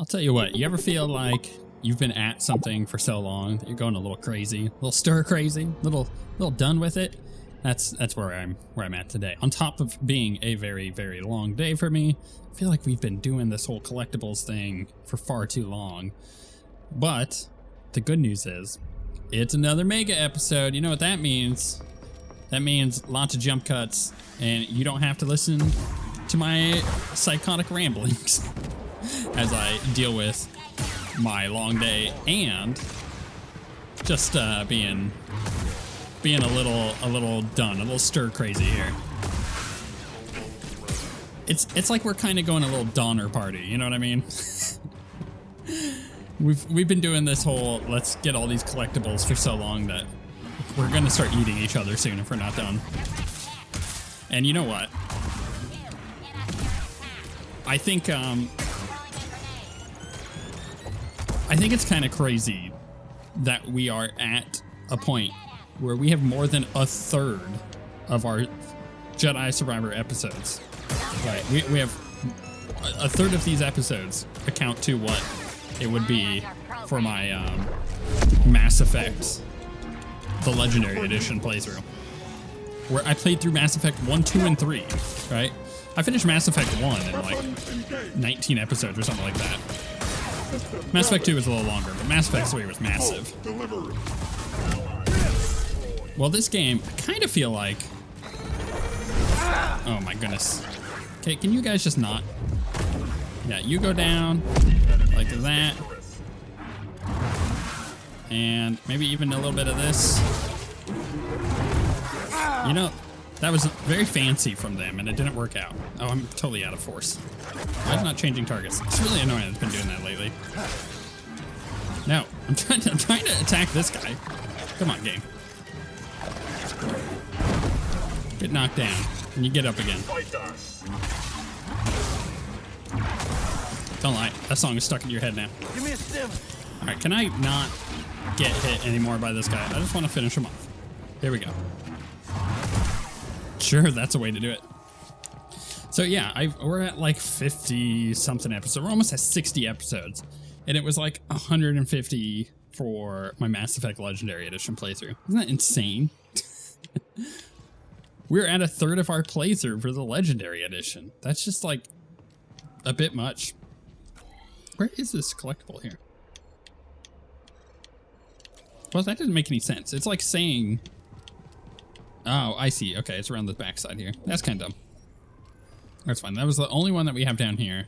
tell you what, you ever feel like you've been at something for so long that you're going a little crazy, a little stir crazy, a little done with it? That's where I'm at today. On top of being a very, very long day for me, I feel like we've been doing this whole collectibles thing for far too long. But the good news is, it's another mega episode. You know what that means? That means lots of jump cuts, and you don't have to listen to my psychotic ramblings as I deal with my long day and just being a little done, a little stir crazy here. It's like we're kind of going a little Donner party, you know what I mean? We've been doing this whole let's get all these collectibles for so long that we're gonna start eating each other soon if we're not done. And you know what? I think it's kind of crazy that we are at a point where we have more than a third of our Jedi Survivor episodes. Right, we have a third of these episodes account to what it would be for my Mass Effect, the Legendary Edition playthrough, where I played through Mass Effect 1, 2, and 3, right? I finished Mass Effect 1 in like 19 episodes or something like that. Mass Effect 2 was a little longer, but Mass Effect 3 was massive. Well, this game, I kind of feel like... Oh my goodness. Okay, can you guys just not? Yeah, you go down like that. And maybe even a little bit of this. You know, that was very fancy from them, and it didn't work out. Oh, I'm totally out of force. Why is it not changing targets? It's really annoying. It's been doing that lately. No, I'm trying to attack this guy. Come on, game. Get knocked down, and you get up again. Don't lie, that song is stuck in your head now. Give me a stim. All right, can I not get hit anymore by this guy? I just want to finish him off. Here we go. Sure, that's a way to do it. So yeah, we're at like 50 something episodes. We're almost at 60 episodes, and it was like 150 for my Mass Effect Legendary Edition playthrough. Isn't that insane? We're at a third of our playthrough for the Legendary Edition. That's just like a bit much. Where is this collectible here? Well, that doesn't make any sense. It's like saying... Oh, I see. Okay, it's around the backside here. That's kind of dumb. That's fine. That was the only one that we have down here.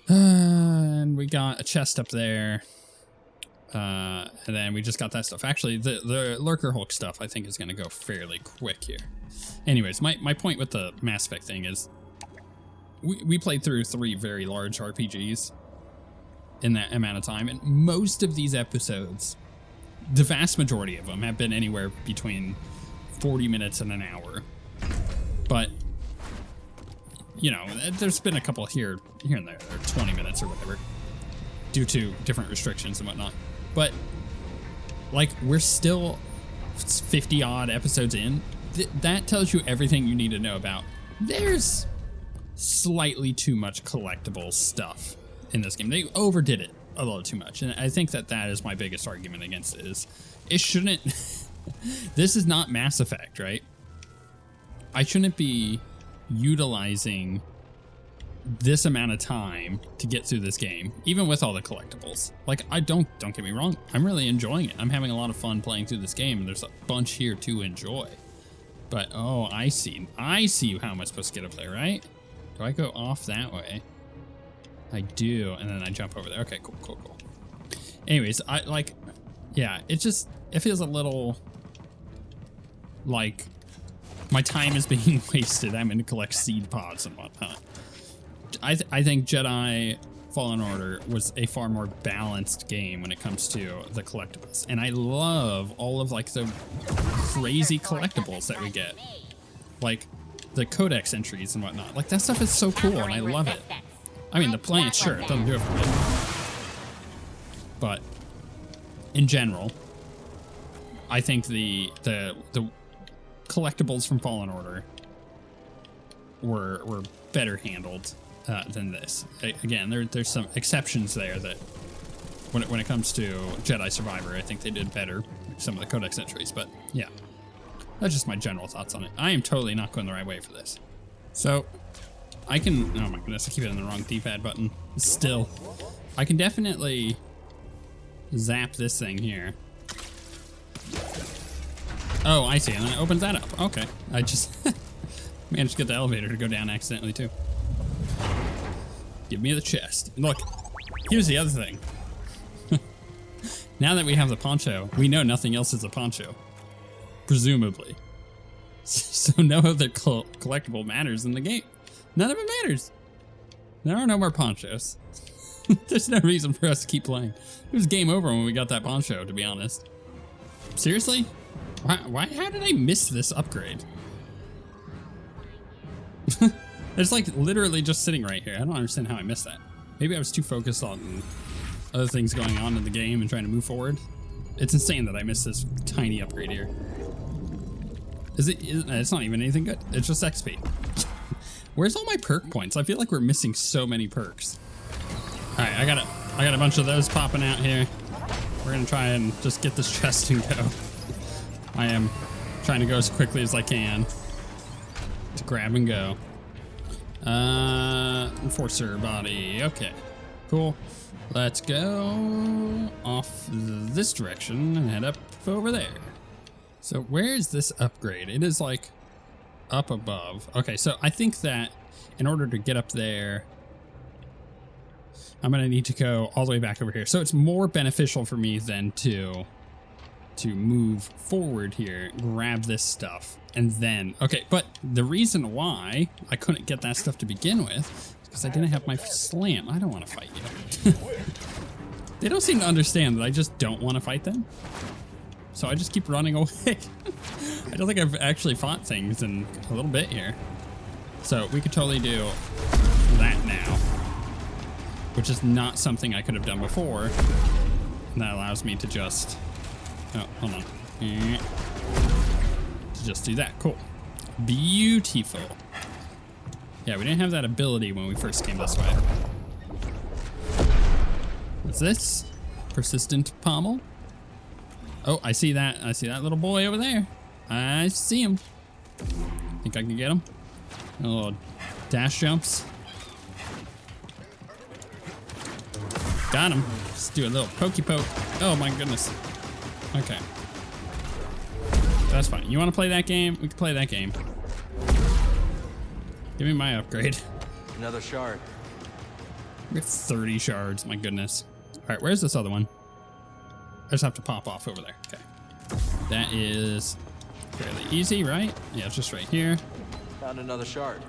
And we got a chest up there. And then we just got that stuff. Actually, the Lurker Hulk stuff, I think, is going to go fairly quick here. Anyways, my point with the Mass Effect thing is we played through 3 very large RPGs in that amount of time. And most of these episodes, the vast majority of them, have been anywhere between 40 minutes and an hour. But, you know, there's been a couple here and there, 20 minutes or whatever, due to different restrictions and whatnot. But, like, we're still 50 odd episodes in. That tells you everything you need to know about. There's slightly too much collectible stuff in this game. They overdid it a little too much. And I think that is my biggest argument against it, is it shouldn't... This is not Mass Effect, right? I shouldn't be utilizing this amount of time to get through this game, even with all the collectibles. Like, don't get me wrong, I'm really enjoying it. I'm having a lot of fun playing through this game, and there's a bunch here to enjoy. But, oh, I see how am I supposed to get up there, right? Do I go off that way? I do, and then I jump over there. Okay, cool. Anyways, it feels a little like my time is being wasted. I'm going to collect seed pods and whatnot. I think Jedi Fallen Order was a far more balanced game when it comes to the collectibles. And I love all of like the crazy collectibles that we get. Like the codex entries and whatnot. Like that stuff is so cool and I love it. I mean, the plant, sure, it doesn't do it for me. But in general, I think the collectibles from Fallen Order were better handled than this. Again, there's some exceptions there that when it comes to Jedi Survivor, I think they did better with some of the codex entries, but yeah. That's just my general thoughts on it. I am totally not going the right way for this. So, I can... Oh my goodness, I keep hitting the wrong D-pad button. Still. I can definitely zap this thing here. Oh, I see, and then it opens that up. Okay. I just managed to get the elevator to go down accidentally, too. Give me the chest. And look, here's the other thing. Now that we have the poncho, we know nothing else is a poncho. Presumably. So no other collectible matters in the game. None of it matters. There are no more ponchos. There's no reason for us to keep playing. It was game over when we got that poncho, to be honest. Seriously? Why? How did I miss this upgrade? It's like literally just sitting right here. I don't understand how I missed that. Maybe I was too focused on other things going on in the game and trying to move forward. It's insane that I missed this tiny upgrade here. It's not even anything good. It's just XP. Where's all my perk points? I feel like we're missing so many perks. All right, I got a bunch of those popping out here. We're gonna try and just get this chest and go. I am trying to go as quickly as I can to grab and go. Enforcer body. Okay, cool. Let's go off this direction and head up over there. So where is this upgrade? It is like up above. Okay, so I think that in order to get up there, I'm gonna need to go all the way back over here. So it's more beneficial for me than to move forward here, grab this stuff, and then, okay, but the reason why I couldn't get that stuff to begin with is because I didn't have my slam. I don't want to fight you. They don't seem to understand that I just don't want to fight them. So I just keep running away. I don't think I've actually fought things in a little bit here. So we could totally do that now, which is not something I could have done before. And that allows me to just, oh, hold on. To just do that, cool. Beautiful. Yeah, we didn't have that ability when we first came this way. What's this? Persistent pommel? Oh, I see that. I see that little boy over there. I see him. Think I can get him? A little dash jumps. Got him. Let's do a little pokey poke. Oh my goodness. Okay. That's fine. You want to play that game? We can play that game. Give me my upgrade. Another shard. We have 30 shards. My goodness. All right, where's this other one? I just have to pop off over there. Okay. That is fairly easy, right? Yeah, it's just right here. Found another shard.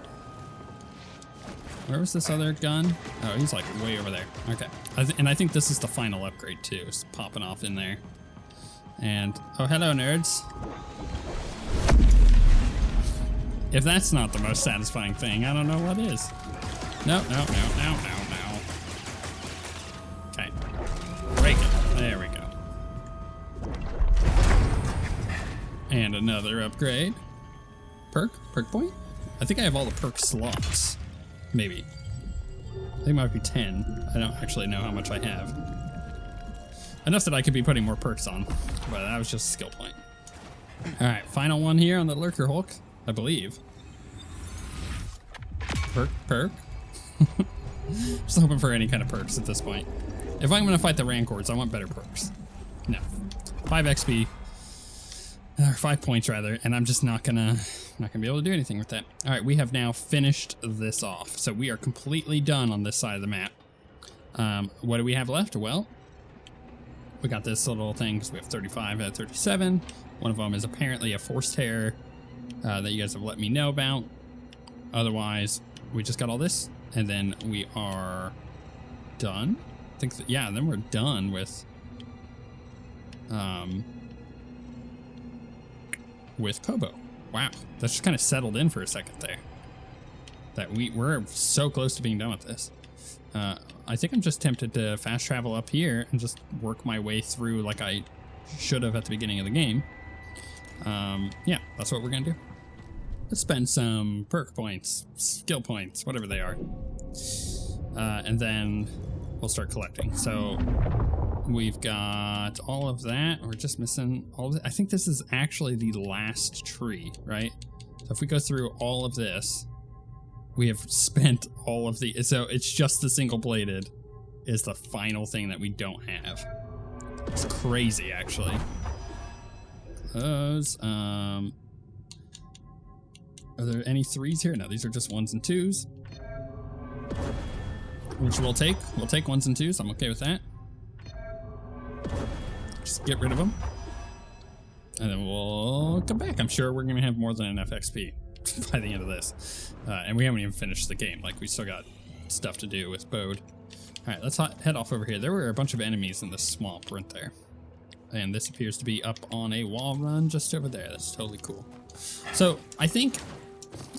Where was this other gun? Oh, he's like way over there. Okay. And I think this is the final upgrade too. It's popping off in there. And, oh, hello, nerds. If that's not the most satisfying thing, I don't know what is. No. Okay. Break it. There we go. And another upgrade. Perk point? I think I have all the perk slots. Maybe. I think it might be 10. I don't actually know how much I have. Enough that I could be putting more perks on, but that was just a skill point. All right, final one here on the Lurker Hulk, I believe. Perk. Just hoping for any kind of perks at this point. If I'm gonna fight the Rancors, I want better perks. No, 5 XP, or 5 points rather, and I'm just not gonna be able to do anything with that. All right, we have now finished this off, so we are completely done on this side of the map. What do we have left? Well, we got this little thing because we have 35 out of 37. One of them is apparently a forced tear that you guys have let me know about. Otherwise, we just got all this, and then we are done. I think that, yeah, then we're done with Kobo. Wow, that's just kind of settled in for a second there. That we're so close to being done with this. I think I'm just tempted to fast travel up here and just work my way through like I should have at the beginning of the game. Yeah, that's what we're gonna do. Let's spend some perk points, skill points, whatever they are. And then we'll start collecting. So we've got all of that. We're just missing all of it. I think this is actually the last tree, right? So if we go through all of this, we have spent all of the... So it's just the single-bladed is the final thing that we don't have. It's crazy, actually. Those, are there any 3s here? No, these are just 1s and 2s. Which we'll take. We'll take 1s and 2s. I'm okay with that. Just get rid of them. And then we'll come back. I'm sure we're going to have more than enough XP by the end of this. And we haven't even finished the game. Like, we still got stuff to do with Bode. Alright, let's head off over here. There were a bunch of enemies in the swamp, weren't there? And this appears to be up on a wall run just over there. That's totally cool. So, I think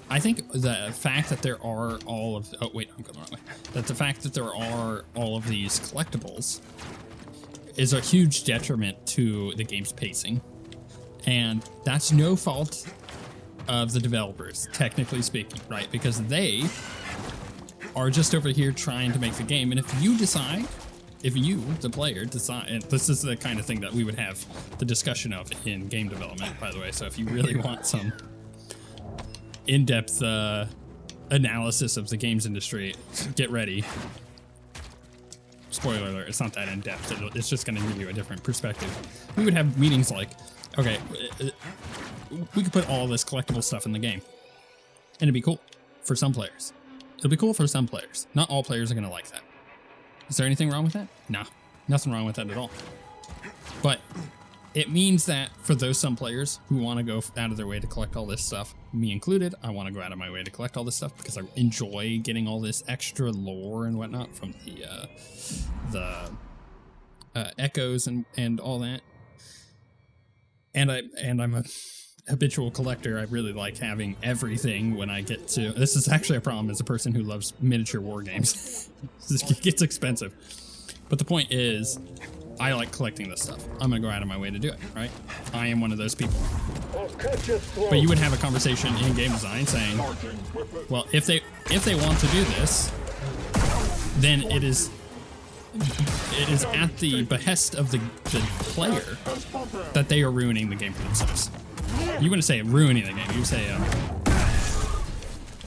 the fact that there are all of... Oh, wait, I'm going the wrong way. That the fact that there are all of these collectibles is a huge detriment to the game's pacing. And that's no fault of the developers, technically speaking, right? Because they are just over here trying to make the game. And if you decide, if you, the player, decide, and this is the kind of thing that we would have the discussion of in game development, by the way. So if you really want some in-depth analysis of the games industry, get ready. Spoiler alert, it's not that in-depth. It's just going to give you a different perspective. We would have meetings like, okay, we could put all this collectible stuff in the game. And it'd be cool for some players. It'll be cool for some players. Not all players are going to like that. Is there anything wrong with that? No, nothing wrong with that at all. But it means that for those some players who want to go out of their way to collect all this stuff, me included, I want to go out of my way to collect all this stuff because I enjoy getting all this extra lore and whatnot from the echoes and all that. And I'm a habitual collector. I really like having everything when I get to... This is actually a problem as a person who loves miniature war games. It gets expensive. But the point is, I like collecting this stuff. I'm going to go out of my way to do it, right? I am one of those people. But you would have a conversation in game design saying, well, if they want to do this, then it is at the behest of the player that they are ruining the game for themselves. You wouldn't say ruining the game, you would say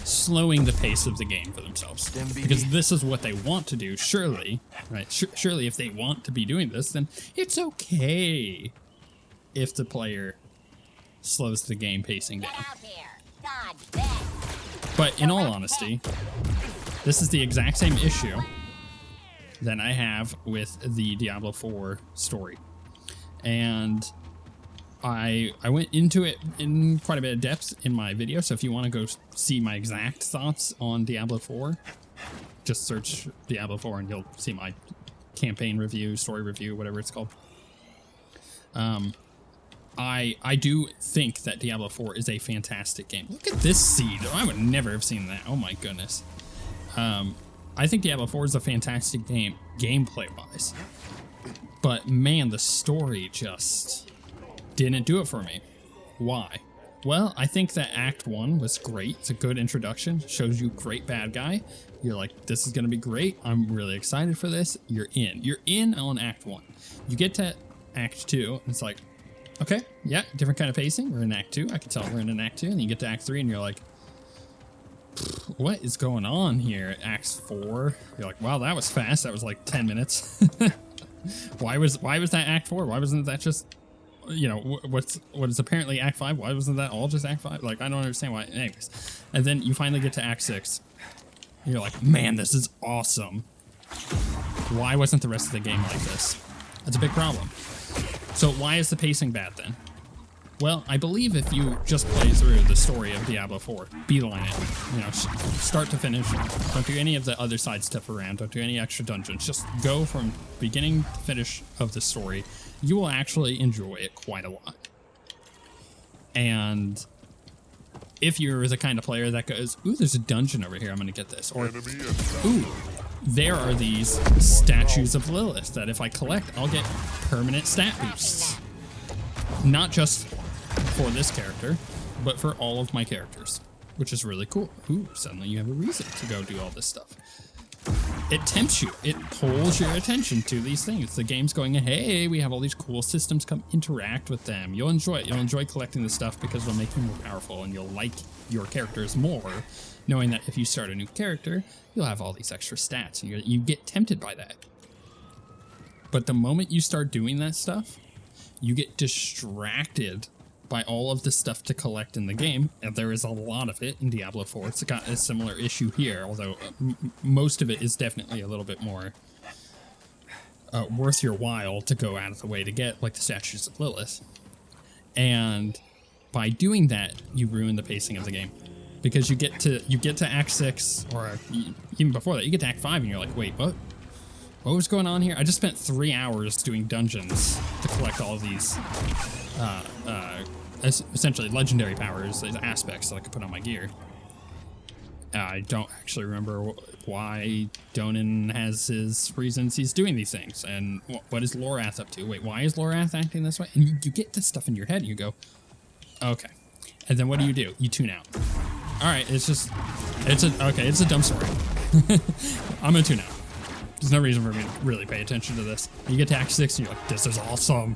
slowing the pace of the game for themselves. Because this is what they want to do, surely, right? Surely if they want to be doing this, then it's okay if the player slows the game pacing down. But in all honesty, this is the exact same issue that I have with the Diablo 4 story. And I went into it in quite a bit of depth in my video, so if you want to go see my exact thoughts on Diablo 4, just search Diablo 4 and you'll see my campaign review, story review, whatever it's called. I do think that Diablo 4 is a fantastic game. Look at this seed. I would never have seen that. Oh my goodness. I think Diablo 4 is a fantastic game, gameplay-wise. But man, the story just didn't do it for me. Why? Well, I think that Act 1 was great. It's a good introduction. Shows you great bad guy. You're like, this is going to be great. I'm really excited for this. You're in. You're in on Act 1. You get to Act 2, and it's like, okay, yeah, different kind of pacing. We're in Act 2. I can tell we're in Act 2. And you get to Act 3, and you're like, what is going on here? Act 4. You're like, wow, that was fast. That was like 10 minutes. Why was that Act 4? Why wasn't that just, you know, what is apparently Act 5? Why wasn't that all just Act 5? Like, I don't understand why. Anyways. And then you finally get to Act 6. You're like, man, this is awesome. Why wasn't the rest of the game like this? That's a big problem. So why is the pacing bad then? Well, I believe if you just play through the story of Diablo 4, beeline it, you know, start to finish, don't do any of the other side stuff around, don't do any extra dungeons, just go from beginning to finish of the story, you will actually enjoy it quite a lot. And if you're the kind of player that goes, ooh, there's a dungeon over here, I'm gonna get this, or, ooh, there are these statues of Lilith that if I collect, I'll get permanent stat boosts. Not just for this character, but for all of my characters. which is really cool. Ooh, suddenly you have a reason to go do all this stuff. It tempts you. It pulls your attention to these things. The game's going, hey, we have all these cool systems, come interact with them. You'll enjoy it. You'll enjoy collecting this stuff because it'll make you more powerful, and you'll like your characters more, knowing that if you start a new character, you'll have all these extra stats, and you get tempted by that. But the moment you start doing that stuff, you get distracted by all of the stuff to collect in the game, and there is a lot of it in Diablo 4. It's got a similar issue here, although most of it is definitely a little bit more worth your while to go out of the way to get, like the Statues of Lilith. And by doing that, you ruin the pacing of the game, because you get to Act 6, or even before that, you get to Act 5, and you're like, wait, what? What was going on here? I just spent 3 hours doing dungeons to collect all of these essentially legendary powers, these aspects that I could put on my gear. I don't actually remember why Donan has his reasons he's doing these things, and what is Lorath up to? Wait, why is Lorath acting this way? And you get this stuff in your head, and you go, okay. And then what do? You tune out. All right, it's a dumb story. I'm gonna tune out. There's no reason for me to really pay attention to this. You get to Act 6, and you're like, this is awesome.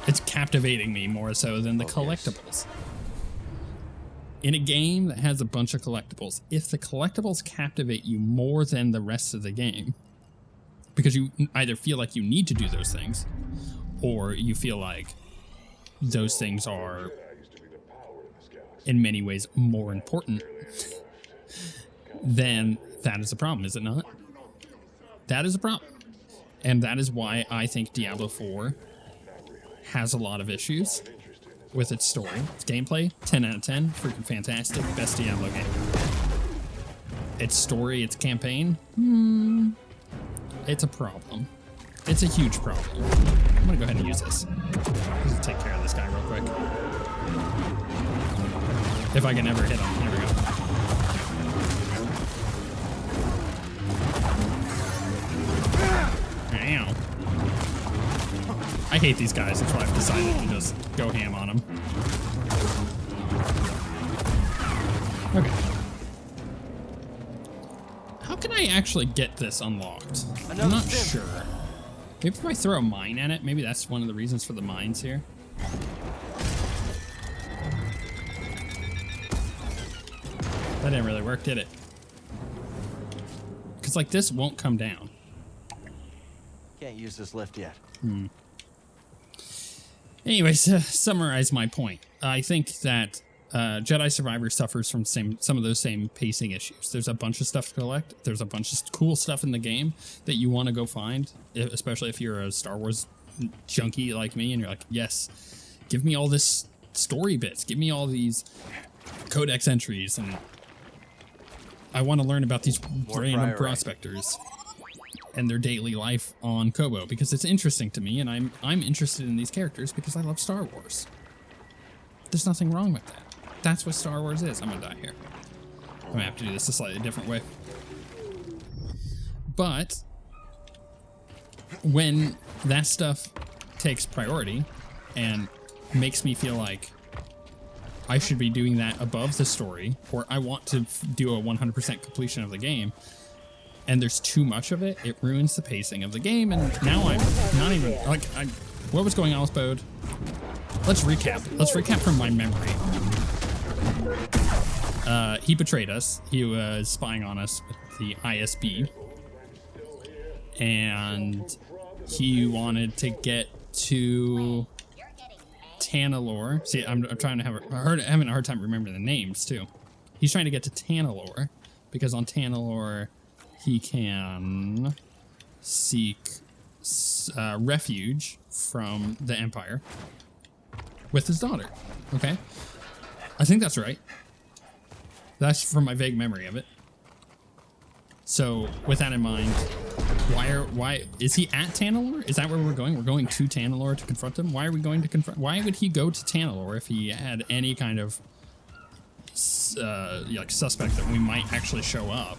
It's captivating me more so than the collectibles. In a game that has a bunch of collectibles, if the collectibles captivate you more than the rest of the game, because you either feel like you need to do those things, or you feel like those things are, in many ways, more important, then that is a problem, is it not? That is a problem. And that is why I think Diablo 4 has a lot of issues with its story. Its gameplay, 10 out of 10, freaking fantastic, best Diablo game. Its story, its campaign, it's a problem. It's a huge problem. I'm gonna go ahead and use this. Just take care of this guy real quick. If I can ever hit him, here we go. Ow. I hate these guys, that's why I've decided to just go ham on them. Okay. How can I actually get this unlocked? I'm not sure. Maybe if I throw a mine at it, maybe that's one of the reasons for the mines here. That didn't really work, did it? Because like this won't come down. Can't use this lift yet. Anyways, to summarize my point, I think that Jedi Survivor suffers from some of those same pacing issues. There's a bunch of stuff to collect. There's a bunch of cool stuff in the game that you want to go find, especially if you're a Star Wars junkie like me and you're like, yes, give me all this story bits. Give me all these codex entries, and I want to learn about these random prospectors and their daily life on Kobo, because it's interesting to me, and I'm interested in these characters because I love Star Wars. There's nothing wrong with that. That's what Star Wars is. I'm gonna die here. I'm gonna have to do this a slightly different way. But when that stuff takes priority and makes me feel like I should be doing that above the story, or I want to do a 100% completion of the game, and there's too much of it, it ruins the pacing of the game, and now I'm not even, like, what was going on with Bode? Let's recap. Let's recap from my memory. He betrayed us. He was spying on us with the ISB, and he wanted to get to Tanalorr. See, I'm trying to having a hard time remembering the names, too. He's trying to get to Tanalorr, because on Tanalorr, he can seek refuge from the Empire with his daughter. Okay? I think that's right. That's from my vague memory of it. So, with that in mind, why is he at Tanalorr? Is that where we're going? We're going to Tanalorr to confront him? Why are we going to confront? Why would he go to Tanalorr if he had any kind of like suspect that we might actually show up?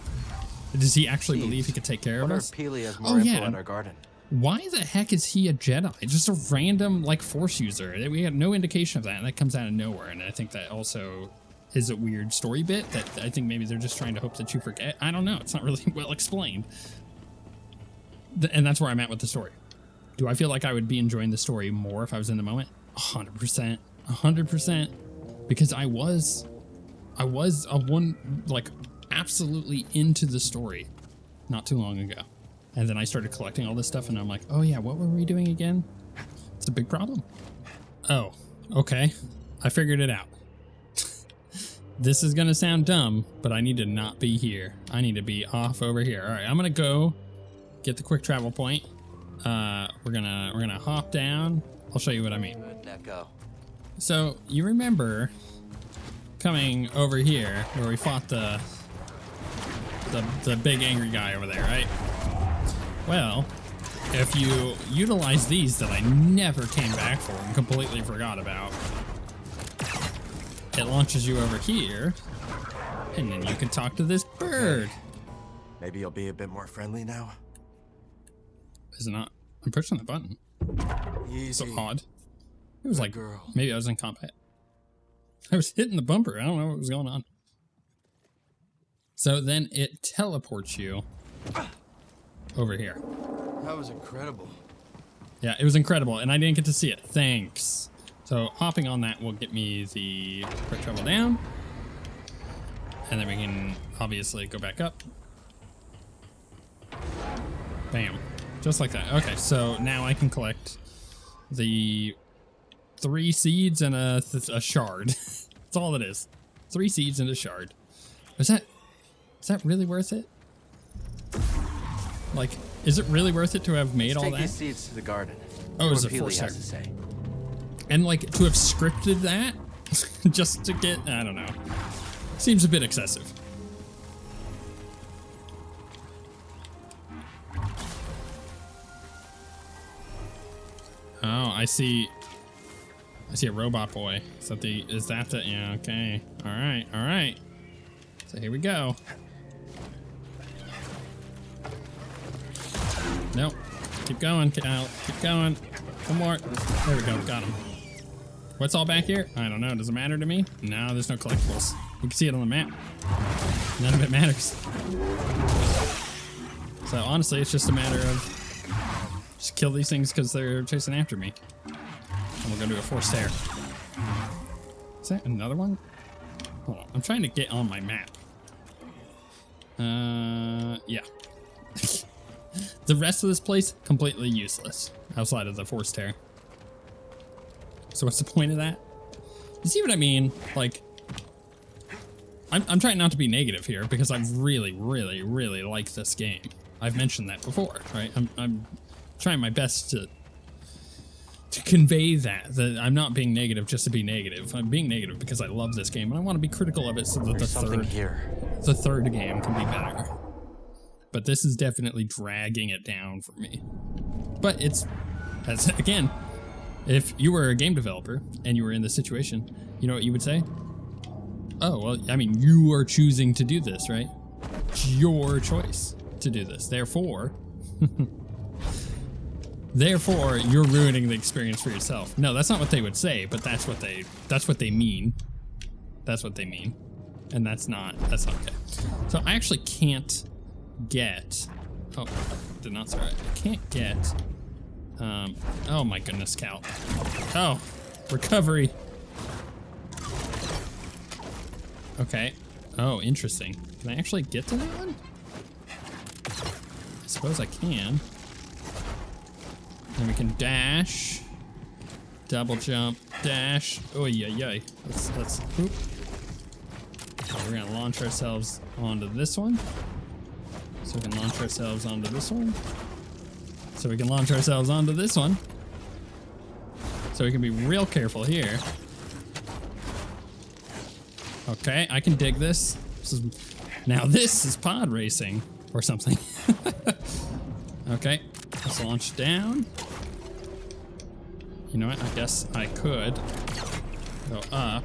Does he actually believe he could take care of us? Peely has more info in our garden. Why the heck is he a Jedi? Just a random, like, Force user. We had no indication of that, and that comes out of nowhere, and I think that also is a weird story bit that I think maybe they're just trying to hope that you forget. I don't know. It's not really well explained. And that's where I'm at with the story. Do I feel like I would be enjoying the story more if I was in the moment? 100%. 100%. Because I was absolutely into the story not too long ago. And then I started collecting all this stuff and I'm like, oh yeah, what were we doing again? It's a big problem. Oh, okay. I figured it out. This is gonna sound dumb, but I need to not be here. I need to be off over here. All right, I'm gonna go get the quick travel point. We're gonna hop down. I'll show you what I mean. Now go. So you remember coming over here where we fought the big angry guy over there, right? Well, if you utilize these that I never came back for and completely forgot about, it launches you over here, and then you can talk to this bird. Maybe you'll be a bit more friendly now. Is it not? I'm pushing the button. Easy. So odd. It was like, girl. maybe I was in combat. I was hitting the bumper. I don't know what was going on. So then it teleports you over here. That was incredible. Yeah, it was incredible, and I didn't get to see it. Thanks. So hopping on that will get me the quick travel down. And then we can obviously go back up. Bam. Just like that. Okay, so now I can collect the 3 seeds and a shard. That's all it is. 3 seeds and a shard. Is that really worth it? Like, is it really worth it to have made all that? Take these seeds to the garden. Oh, it's a 4-star. And like to have scripted that just to get, I don't know. Seems a bit excessive. Oh, I see a robot boy. Is that the, yeah, okay. All right. So here we go. Nope. Keep going, Cal. Keep going. One more. There we go. Got him. What's all back here? I don't know. Does it matter to me? No, there's no collectibles. You can see it on the map. None of it matters. So honestly, it's just a matter of just kill these things because they're chasing after me. And we're going to do a 4-star. Is that another one? Hold on. I'm trying to get on my map. Yeah. The rest of this place, completely useless outside of the 4-star. So what's the point of that? You see what I mean? Like, I'm trying not to be negative here because I really, really, really like this game. I've mentioned that before, right? I'm trying my best to convey that I'm not being negative just to be negative. I'm being negative because I love this game and I want to be critical of it so that the third game can be better. But this is definitely dragging it down for me. But that's again, if you were a game developer and you were in this situation, you know what you would say? Oh, well, I mean, you are choosing to do this, right? It's your choice to do this. Therefore, you're ruining the experience for yourself. No, that's not what they would say, but that's what they mean. That's what they mean. And that's not okay. So I actually can't get, oh, did not start. I can't get, oh my goodness, Cal. Oh, recovery. Okay. Oh, interesting. Can I actually get to that one? I suppose I can. And we can dash, double jump, dash. Oh yeah. Let's. Whoop. So we're gonna launch ourselves onto this one. So we can launch ourselves onto this one. So we can launch ourselves onto this one. So we can be real careful here. Okay, I can dig this. Now this is pod racing or something. Okay, let's launch down. You know what? I guess I could go up,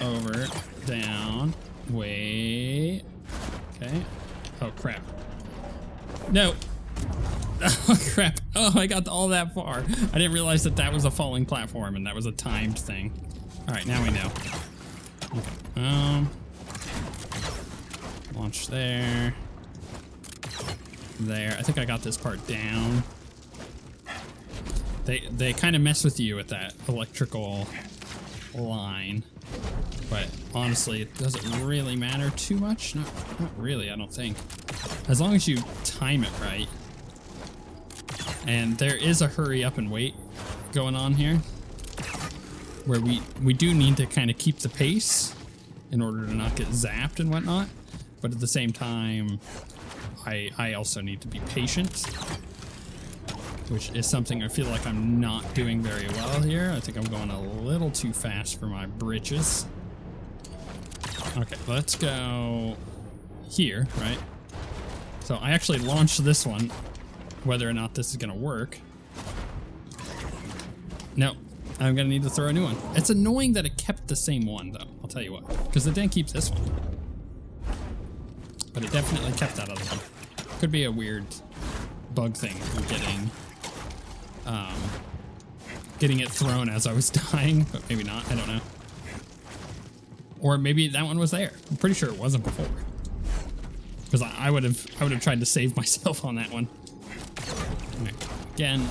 over, down, way. Okay. Oh crap. No. Oh crap. Oh, I got all that far. I didn't realize that was a falling platform and that was a timed thing. All right, now we know. Okay. Launch there. There. I think I got this part down. They kind of mess with you with that electrical line. But honestly, it doesn't really matter too much. Not really, I don't think. As long as you time it right. And there is a hurry up and wait going on here, where we do need to kind of keep the pace in order to not get zapped and whatnot. But at the same time, I also need to be patient, which is something I feel like I'm not doing very well here. I think I'm going a little too fast for my britches. Okay, let's go here, right? So I actually launched this one, whether or not this is gonna work. No, I'm gonna need to throw a new one. It's annoying that it kept the same one though, I'll tell you what, because it didn't keep this one. But it definitely kept that other one. Could be a weird bug thing for getting it thrown as I was dying, but maybe not, I don't know. Or maybe that one was there. I'm pretty sure it wasn't before. Because I would have tried to save myself on that one. Okay. Again,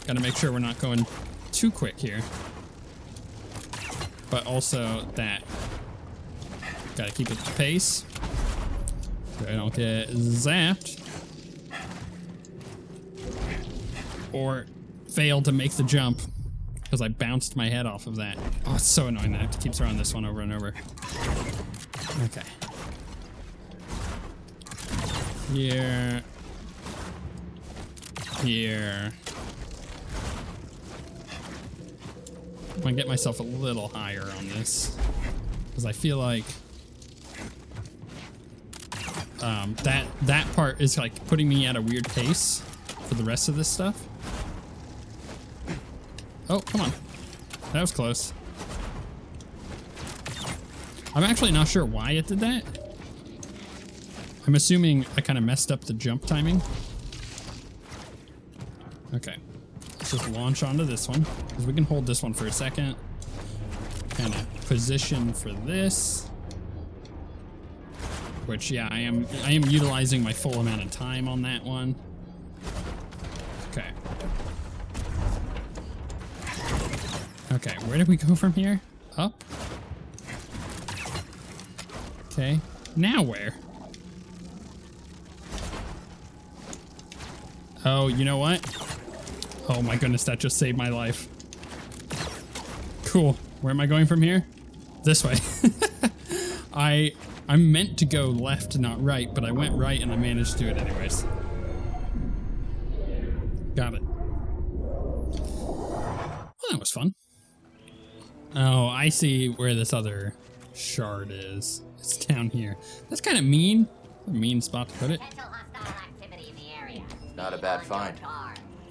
gotta make sure we're not going too quick here. But also that gotta keep it the pace so I don't get zapped or fail to make the jump because I bounced my head off of that. Oh, it's so annoying that I have to keep throwing this one over and over. Okay. Here. Here. I'm gonna get myself a little higher on this because I feel like that part is like putting me at a weird pace for the rest of this stuff. Oh, come on. That was close. I'm actually not sure why it did that. I'm assuming I kind of messed up the jump timing. Okay. Let's just launch onto this one, because we can hold this one for a second. Kind of position for this. Which, yeah, I am utilizing my full amount of time on that one. Okay. Okay, where did we go from here? Up? Okay. Now where? Oh, you know what? Oh my goodness, that just saved my life. Cool. Where am I going from here? This way. I'm meant to go left, not right, but I went right and I managed to do it anyways. Got it. Well, that was fun. Oh, I see where this other shard is. It's down here. That's kind of mean. A mean spot to put it. Not a bad find.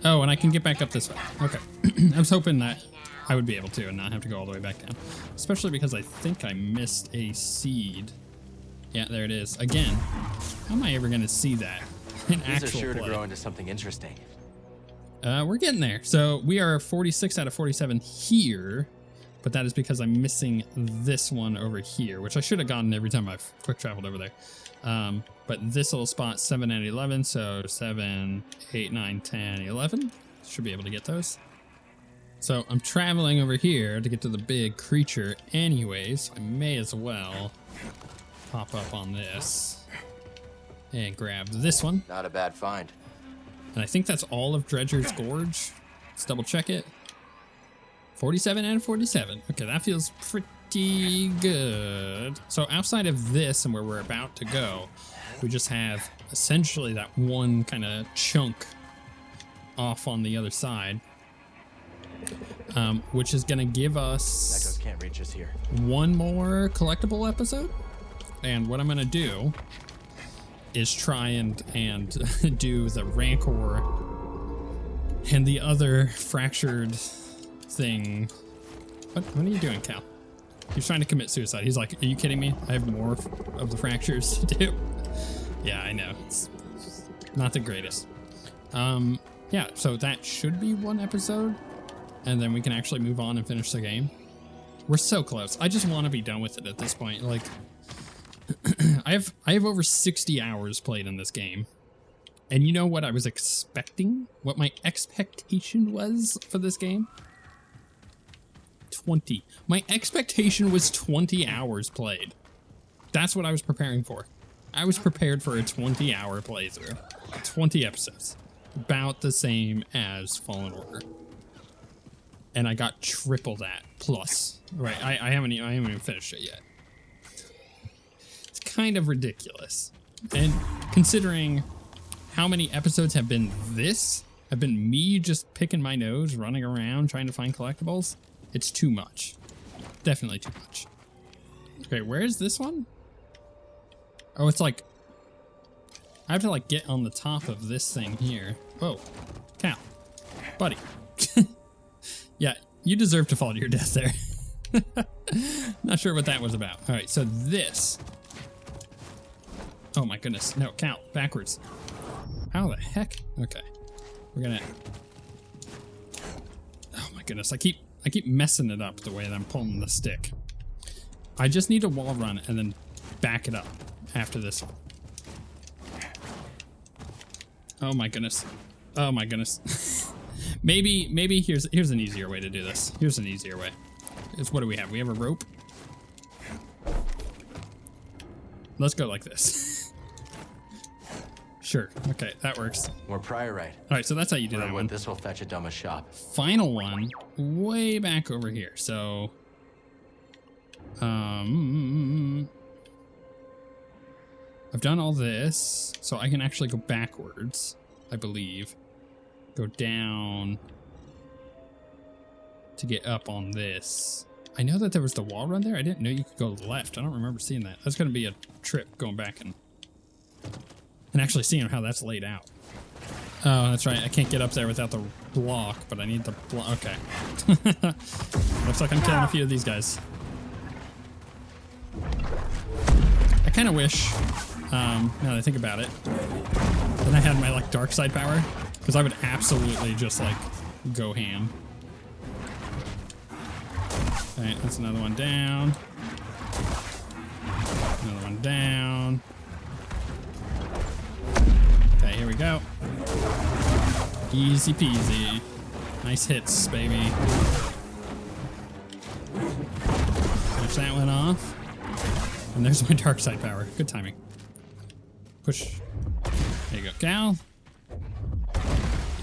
Oh, and I can get back up this way. Okay. I was hoping that I would be able to and not have to go all the way back down. Especially because I think I missed a seed. Yeah, there it is. Again, how am I ever going to see that in actual play? These are sure to grow into something interesting. We're getting there. So we are 46 out of 47 here, but that is because I'm missing this one over here, which I should have gotten every time I've quick traveled over there. But this little spot, 7 and 11, so 7, 8, 9, 10, 11. Should be able to get those. So I'm traveling over here to get to the big creature anyways. I may as well pop up on this and grab this one. Not a bad find. And I think that's all of Dredger's Gorge. Let's double check it. 47 out of 47. Okay, that feels pretty good. So outside of this and where we're about to go, we just have essentially that one kind of chunk off on the other side, which is going to give us can't reach us here. one more collectible episode. And what I'm going to do is try and do the Rancor and the other fractured thing. What are you doing, Cal? He's trying to commit suicide. He's like, are you kidding me? I have more of the fractures to do. Yeah, I know. It's not the greatest. Yeah, so that should be one episode. And then we can actually move on and finish the game. We're so close. I just want to be done with it at this point. Like, I have over 60 hours played in this game. And you know what I was expecting? What my expectation was for this game? 20. My expectation was 20 hours played. That's what I was preparing for. I was prepared for a 20-hour playthrough. 20 episodes. About the same as Fallen Order. And I got triple that plus. Right, I haven't even finished it yet. It's kind of ridiculous. And considering how many episodes have been me just picking my nose, running around, trying to find collectibles, it's too much. Definitely too much. Okay, where is this one? Oh, it's like, I have to like get on the top of this thing here. Whoa, Cal, buddy. Yeah, you deserve to fall to your death there. Not sure what that was about. All right, so this. Oh my goodness, no, Cal, backwards. How the heck? Okay, we're gonna. Oh my goodness, I keep messing it up the way that I'm pulling the stick. I just need to wall run and then back it up after this one. Oh my goodness. Oh my goodness. maybe here's an easier way to do this. Here's an easier way. What do we have? We have a rope. Let's go like this. Sure. Okay, that works. We're probably right. All right, so that's how you do that one. This will fetch a dumb shop. Final one, way back over here. So, I've done all this, so I can actually go backwards, I believe. Go down to get up on this. I know that there was the wall run there. I didn't know you could go left. I don't remember seeing that. That's going to be a trip going back and actually seeing how that's laid out. Oh, that's right. I can't get up there without the block, but I need the block. Okay. Looks like I'm killing a few of these guys. I kind of wish, now that I think about it, that I had my like dark side power, because I would absolutely just like go ham. All right, that's another one down. Another one down. Okay, here we go. Easy peasy. Nice hits, baby. Finish that one off. And there's my dark side power. Good timing. Push. There you go, Cal.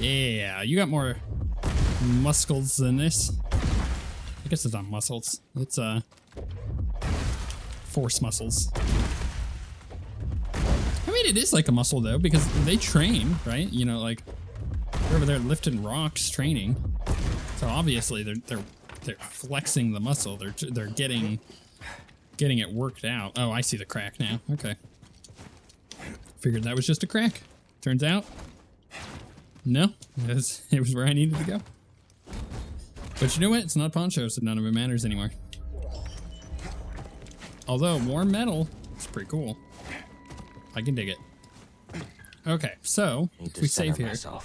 Yeah, you got more muscles than this. I guess it's not muscles. It's force muscles. I mean, it is like a muscle though, because they train, right? You know, like they're over there lifting rocks, training. So obviously they're flexing the muscle. They're getting it worked out. Oh, I see the crack now. Okay. Figured that was just a crack. Turns out, no, it was where I needed to go. But you know what? It's not Poncho, so none of it matters anymore. Although warm metal is pretty cool. I can dig it. Okay, so if we save here. Let's go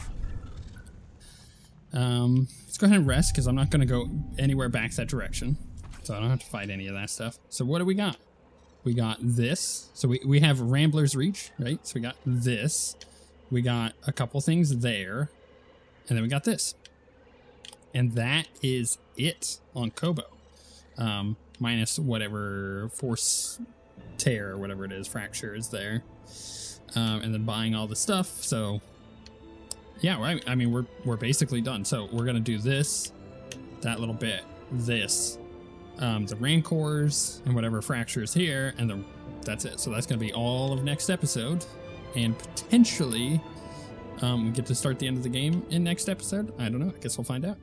ahead and rest, because I'm not going to go anywhere back that direction. So I don't have to fight any of that stuff. So what do we got? We got this. So we have Rambler's Reach, right? So we got this. We got a couple things there. And then we got this. And that is it on Kobo. Minus whatever force tear or whatever it is, fracture is there. And then buying all the stuff. So yeah, right. I mean, we're basically done. So we're gonna do this, that little bit, this, the Rancors and whatever fractures here, and that's it. So that's gonna be all of next episode, and potentially we get to start the end of the game in next episode. I don't know. I guess we'll find out.